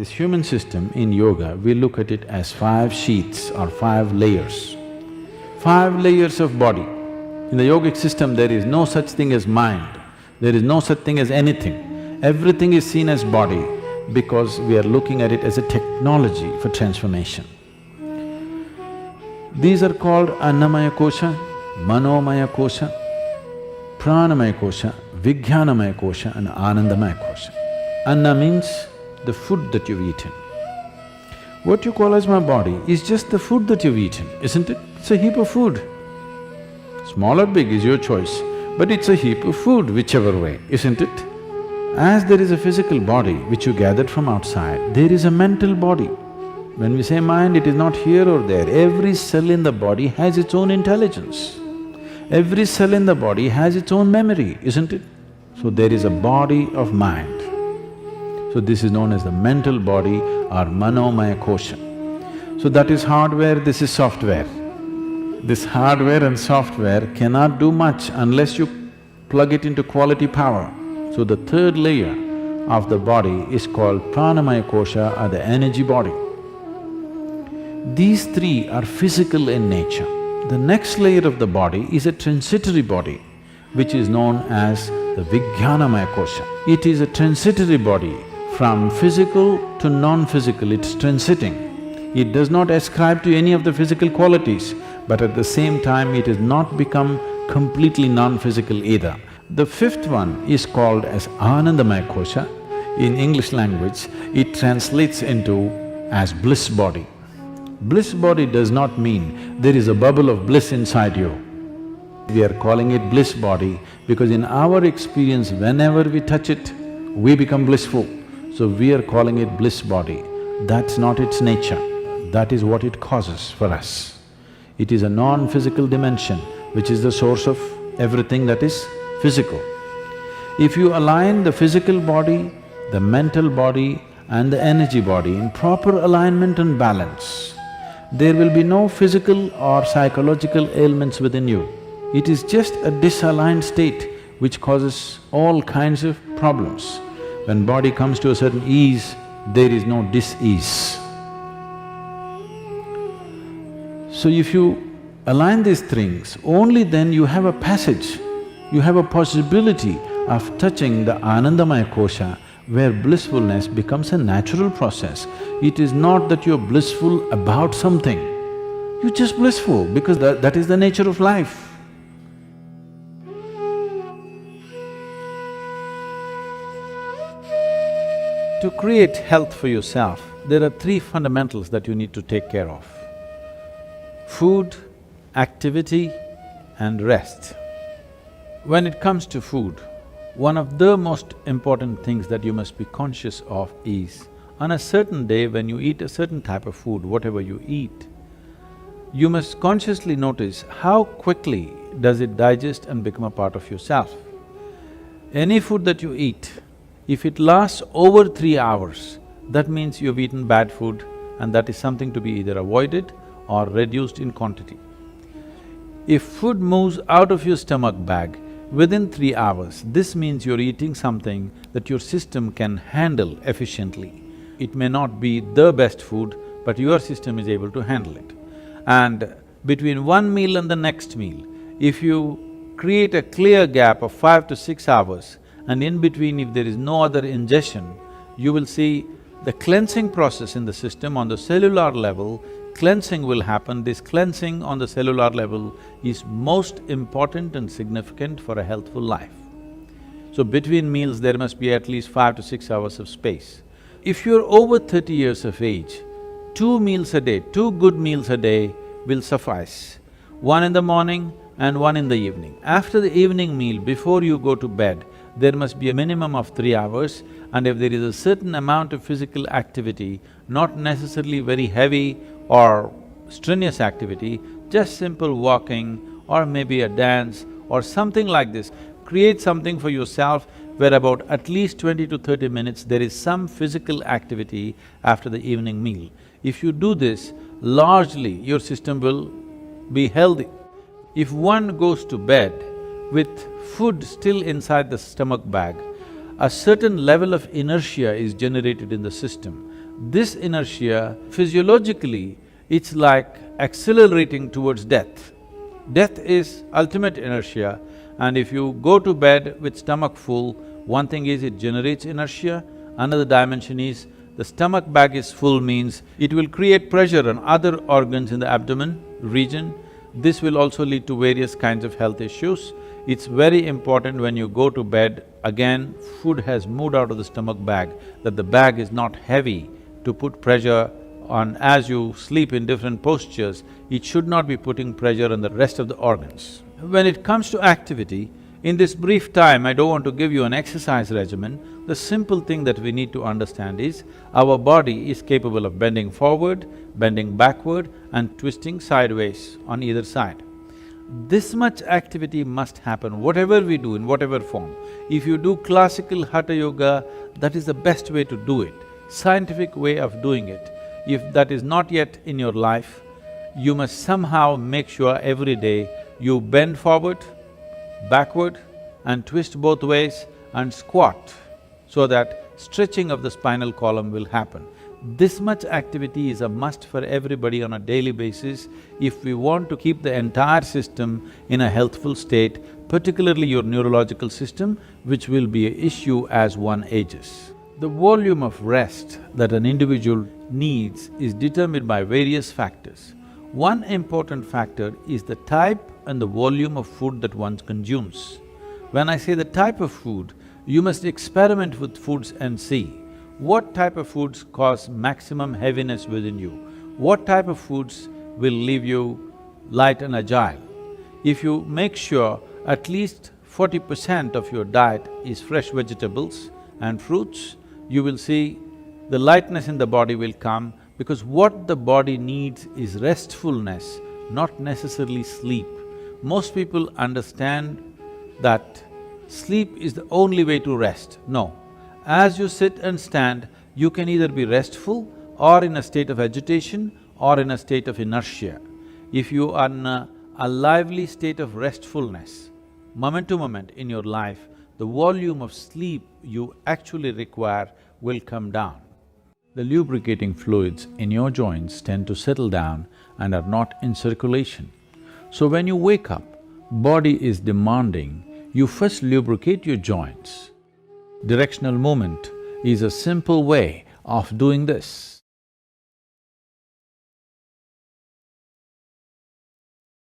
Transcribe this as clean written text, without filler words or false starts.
This human system in yoga, we look at it as 5 sheaths or 5 layers. 5 layers of body. In the yogic system, there is no such thing as mind, there is no such thing as anything. Everything is seen as body because we are looking at it as a technology for transformation. These are called Annamaya Kosha, Manomaya Kosha, Pranamaya Kosha, Vijnanamaya Kosha and Anandamaya Kosha. Anna means the food that you've eaten. What you call as my body is just the food that you've eaten, isn't it? It's a heap of food. Small or big is your choice, but it's a heap of food whichever way, isn't it? As there is a physical body which you gathered from outside, there is a mental body. When we say mind, it is not here or there. Every cell in the body has its own intelligence. Every cell in the body has its own memory, isn't it? So there is a body of mind. So this is known as the mental body or Manomaya Kosha. So that is hardware, this is software. This hardware and software cannot do much unless you plug it into quality power. So the third layer of the body is called Pranamaya Kosha or the energy body. These three are physical in nature. The next layer of the body is a transitory body, which is known as the Vijnanamaya Kosha. It is a transitory body. From physical to non-physical, it's transiting. It does not ascribe to any of the physical qualities, but at the same time it has not become completely non-physical either. The fifth one is called as Anandamaya Kosha. In English language, it translates into as bliss body. Bliss body does not mean there is a bubble of bliss inside you. We are calling it bliss body because in our experience, whenever we touch it, we become blissful. So we are calling it bliss body. That's not its nature, that is what it causes for us. It is a non-physical dimension which is the source of everything that is physical. If you align the physical body, the mental body and the energy body in proper alignment and balance, there will be no physical or psychological ailments within you. It is just a disaligned state which causes all kinds of problems. When body comes to a certain ease, there is no dis-ease. So if you align these things, only then you have a passage, you have a possibility of touching the Anandamaya Kosha, where blissfulness becomes a natural process. It is not that you're blissful about something, you're just blissful because that is the nature of life. To create health for yourself, there are 3 fundamentals that you need to take care of: food, activity and rest. When it comes to food, one of the most important things that you must be conscious of is, on a certain day when you eat a certain type of food, whatever you eat, you must consciously notice how quickly does it digest and become a part of yourself. Any food that you eat, if it lasts over 3 hours, that means you've eaten bad food and that is something to be either avoided or reduced in quantity. If food moves out of your stomach bag within 3 hours, this means you're eating something that your system can handle efficiently. It may not be the best food, but your system is able to handle it. And between one meal and the next meal, if you create a clear gap of 5 to 6 hours, and in between if there is no other ingestion, you will see the cleansing process in the system on the cellular level, cleansing will happen. This cleansing on the cellular level is most important and significant for a healthful life. So between meals there must be at least 5 to 6 hours of space. If you're over 30 years of age, 2 meals a day, 2 good meals a day will suffice. One in the morning and one in the evening. After the evening meal, before you go to bed, there must be a minimum of 3 hours, and if there is a certain amount of physical activity, not necessarily very heavy or strenuous activity, just simple walking or maybe a dance or something like this, create something for yourself where about at least 20 to 30 minutes there is some physical activity after the evening meal. If you do this, largely your system will be healthy. If one goes to bed with food still inside the stomach bag, a certain level of inertia is generated in the system. This inertia, physiologically, it's like accelerating towards death. Death is ultimate inertia, and if you go to bed with stomach full, one thing is it generates inertia, another dimension is the stomach bag is full means it will create pressure on other organs in the abdomen region. This will also lead to various kinds of health issues. It's very important when you go to bed, again, food has moved out of the stomach bag, that the bag is not heavy to put pressure on. As you sleep in different postures, it should not be putting pressure on the rest of the organs. When it comes to activity, in this brief time, I don't want to give you an exercise regimen. The simple thing that we need to understand is, our body is capable of bending forward, bending backward and twisting sideways on either side. This much activity must happen, whatever we do, in whatever form. If you do classical Hatha Yoga, that is the best way to do it, scientific way of doing it. If that is not yet in your life, you must somehow make sure every day you bend forward, backward and twist both ways and squat, so that stretching of the spinal column will happen. This much activity is a must for everybody on a daily basis if we want to keep the entire system in a healthful state, particularly your neurological system, which will be an issue as one ages. The volume of rest that an individual needs is determined by various factors. One important factor is the type and the volume of food that one consumes. When I say the type of food, you must experiment with foods and see what type of foods cause maximum heaviness within you, what type of foods will leave you light and agile. If you make sure at least 40% of your diet is fresh vegetables and fruits, you will see the lightness in the body will come, because what the body needs is restfulness, not necessarily sleep. Most people understand that sleep is the only way to rest. No. As you sit and stand, you can either be restful or in a state of agitation or in a state of inertia. If you are in a lively state of restfulness, moment to moment in your life, the volume of sleep you actually require will come down. The lubricating fluids in your joints tend to settle down and are not in circulation. So when you wake up, body is demanding, you first lubricate your joints. Directional movement is a simple way of doing this.